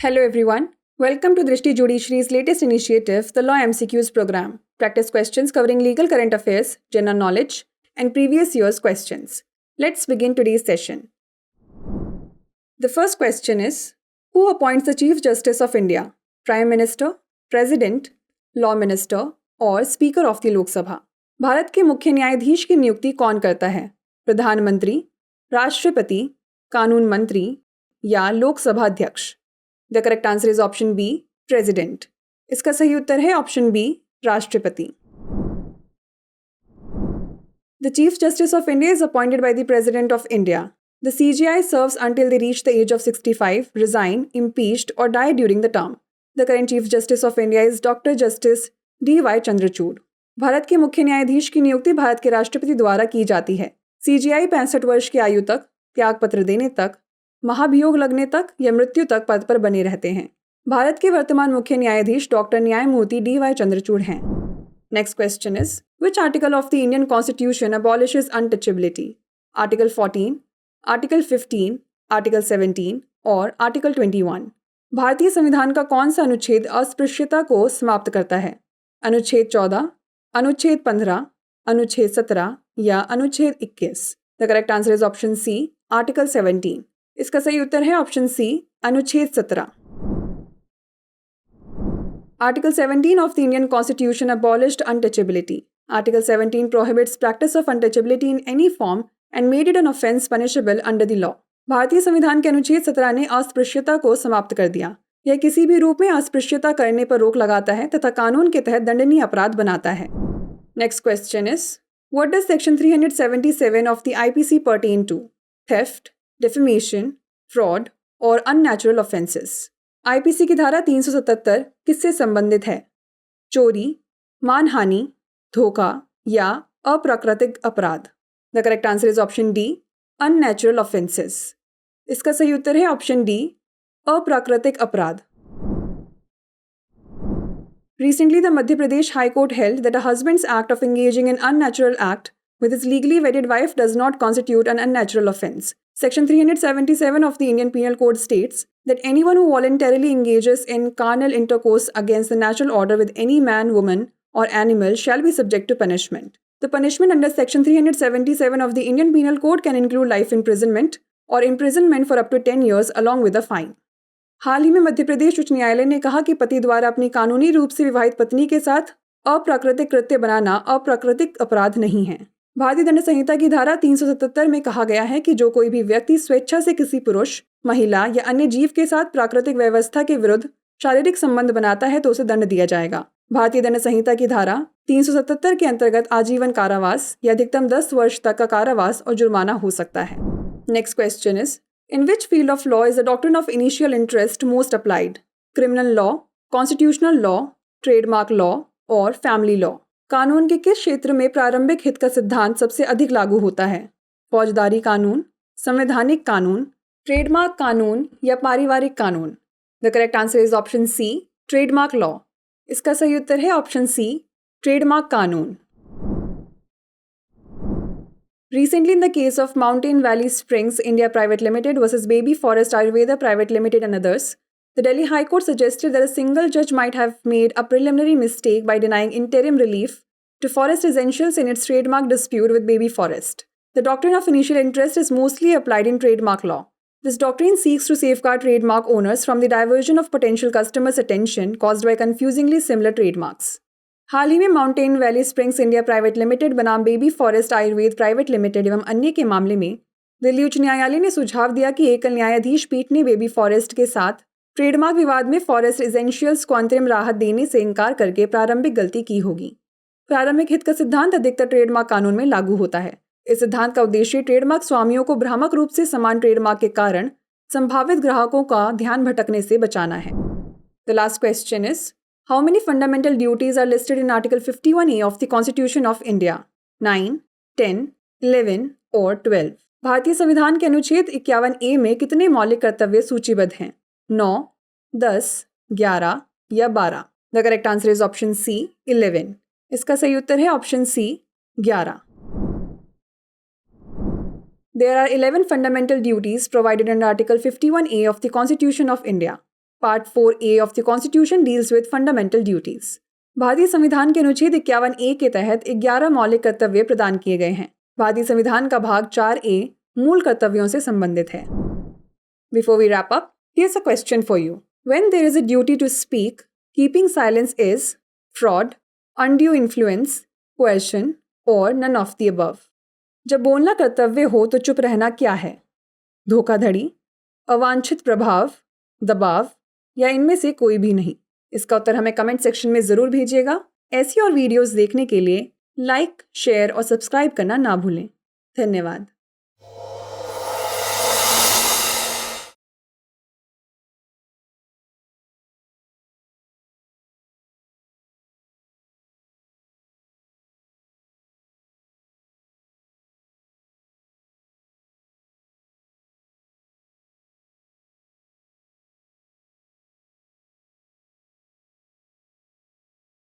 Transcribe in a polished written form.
Hello everyone. Welcome to Drishti Judiciary's latest initiative, the Law MCQs program. Practice questions covering legal current affairs, general knowledge, and previous year's questions. Let's begin today's session. The first question is, who appoints the Chief Justice of India? Prime Minister, President, Law Minister और Speaker of the Lok Sabha? Bharat के मुख्य न्यायाधीश की नियुक्ति कौन करता है? प्रधानमंत्री, राष्ट्रपति, कानून मंत्री या लोकसभा अध्यक्ष? The correct answer is option B, president. इसका सही उत्तर है ऑप्शन बी, राष्ट्रपति. The chief justice of India is appointed by the president of India. द CJI serves until they reach the age of 65, resign, impeached or die during the term. The current Chief Justice of India is Dr. Justice D.Y. Chandrachud. Bharat के मुख्य न्यायाधीश की नियुक्ति भारत के राष्ट्रपति द्वारा की जाती है. CJI 65 वर्ष की आयु तक, त्यागपत्र देने तक, महाभियोग लगने तक या मृत्यु तक पद पर बने रहते हैं. भारत के वर्तमान मुख्य न्यायाधीश डॉक्टर न्यायमूर्ति D.Y. चंद्रचूड़ हैं. Next question is, which article of the Indian constitution अबॉलिशेस untouchability? Article 14, article 15, article 17 और आर्टिकल 21. भारतीय संविधान का कौन सा अनुच्छेद अस्पृश्यता को समाप्त करता है? अनुच्छेद 14, अनुच्छेद 15, अनुच्छेद 17 या अनुच्छेद 21? The correct answer is option C, article 17. इसका सही उत्तर है ऑप्शन सी, अनुच्छेद 17. Article 17 of the Indian Constitution abolished untouchability. Article 17 prohibits practice of untouchability in any form and made it an offence punishable under the law. भारतीय संविधान के अनुच्छेद 17 ने अस्पृश्यता को समाप्त कर दिया. यह किसी भी रूप में अस्पृश्यता करने पर रोक लगाता है तथा कानून के तहत दंडनीय अपराध बनाता है. Next question is, what does section 377 of the IPC pertain to? Theft, defamation, fraud और unnatural offences. आईपीसी की धारा 377 किससे संबंधित है? चोरी, मानहानि, धोखा या अप्राकृतिक अपराध? The correct answer is option D, unnatural offences. इसका सही उत्तर है ऑप्शन डी, अप्राकृतिक अपराध. Recently, the Madhya Pradesh High Court held that a husband's act of engaging in unnatural act with his legally wedded wife does not constitute an unnatural offence. Section 377 of the Indian Penal Code states that anyone who voluntarily engages in carnal intercourse against the natural order with any man, woman, or animal shall be subject to punishment. The punishment under Section 377 of the Indian Penal Code can include life imprisonment or imprisonment for up to 10 years along with a fine. हाल ही में मध्य प्रदेश उच्च न्यायालय ने कहा कि पति द्वारा अपनी कानूनी रूप से विवाहित पत्नी के साथ अप्राकृतिक कृत्य बनाना अप्राकृतिक अपराध नहीं है. भारतीय दंड संहिता की धारा 377 में कहा गया है कि जो कोई भी व्यक्ति स्वेच्छा से किसी पुरुष, महिला या अन्य जीव के साथ प्राकृतिक व्यवस्था के विरुद्ध शारीरिक संबंध बनाता है तो उसे दंड दिया जाएगा. भारतीय दंड संहिता की धारा 377 के अंतर्गत आजीवन कारावास या अधिकतम 10 वर्ष तक का कारावास और जुर्माना हो सकता है. Next question is, in which field of law is the doctrine of initial interest most applied? Criminal law, constitutional law, trademark law और फैमिली लॉ? कानून के किस क्षेत्र में प्रारंभिक हित का सिद्धांत सबसे अधिक लागू होता है? फौजदारी कानून, संवैधानिक कानून, ट्रेडमार्क कानून या पारिवारिक कानून? The correct answer is option C, trademark law. इसका सही उत्तर है ऑप्शन सी, ट्रेडमार्क कानून. Recently, in the case of Mountain Valley Springs India Private Limited versus Baby Forest Ayurveda Private Limited and others, the Delhi High Court suggested that a single judge might have made a preliminary mistake by denying interim relief to Forest Essentials in its trademark dispute with Baby Forest. The doctrine of initial interest is mostly applied in trademark law. This doctrine seeks to safeguard trademark owners from the diversion of potential customers' attention caused by confusingly similar trademarks. हाल ही में mountain valley springs India private limited बनाम baby forest Ayurved private limited एवं अन्य के मामले में दिल्ली उच्च न्यायालय ने सुझाव दिया कि एकल न्यायाधीश पीठ ने बेबी फॉरेस्ट के साथ ट्रेडमार्क विवाद में फॉरेस्ट एसेंशियल्स को अंतरिम राहत देने से इनकार करके प्रारंभिक गलती की होगी. प्रारंभिक हित का सिद्धांत अधिकतर ट्रेडमार्क कानून में लागू होता है. इस सिद्धांत का उद्देश्य ट्रेडमार्क स्वामियों को भ्रामक रूप से समान ट्रेडमार्क के कारण संभावित ग्राहकों का ध्यान भटकने से बचाना है. The last question is, how many fundamental duties are listed in Article 51A of the Constitution of India? 9, 10, 11 और 12? भारतीय संविधान के अनुच्छेद 51A में कितने मौलिक कर्तव्य सूचीबद्ध हैं? 9, 10, 11 या 12? The correct answer is option C, 11. इसका सही उत्तर है option C, 11. There are 11 fundamental duties provided under Article 51A of the Constitution of India. Part 4A of the Constitution deals with fundamental duties. भारतीय संविधान के अनुच्छेद 51A के तहत 11 मौलिक कर्तव्य प्रदान किए गए हैं। भारतीय संविधान का भाग 4A मूल कर्तव्यों से संबंधित है। Before we wrap up, here's a question for you. When there is a duty to speak, keeping silence is fraud, undue influence, coercion, or none of the above. जब बोलना कर्तव्य हो तो चुप रहना क्या है? धोखाधड़ी, अवांछित प्रभाव, दबाव या इनमें से कोई भी नहीं? इसका उत्तर हमें कमेंट सेक्शन में ज़रूर भेजिएगा। ऐसी और वीडियोस देखने के लिए लाइक, शेयर और सब्सक्राइब करना ना भूलें। धन्यवाद।